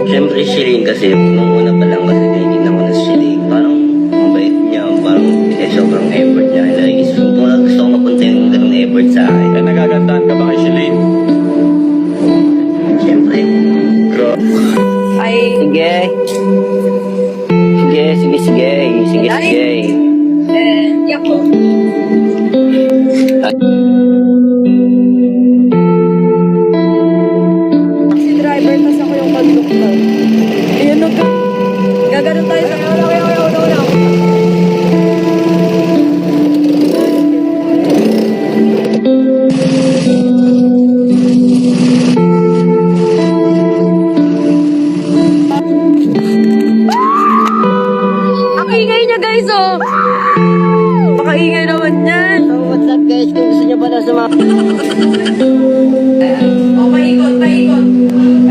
Siyempre, Shilin kasi, nung una pa lang kasi tinitignan ko na si Shilin. Parang, mabait niya, parang, sobrang effort niya. Like, gusto ko mapunta yung ganung effort sa akin. Kaya nagagandahan ka ba kay Shilin? Siyempre, bro. Ay, Sige. Sige. yak po. Si driver, tas ako yung conductor. Ayun, gaganon tayo sa... Ang ingay niya, guys, oh! Baka ingay naman yan. So, what's up guys? Kung gusto niyo pala sa mga... Oh, paikot.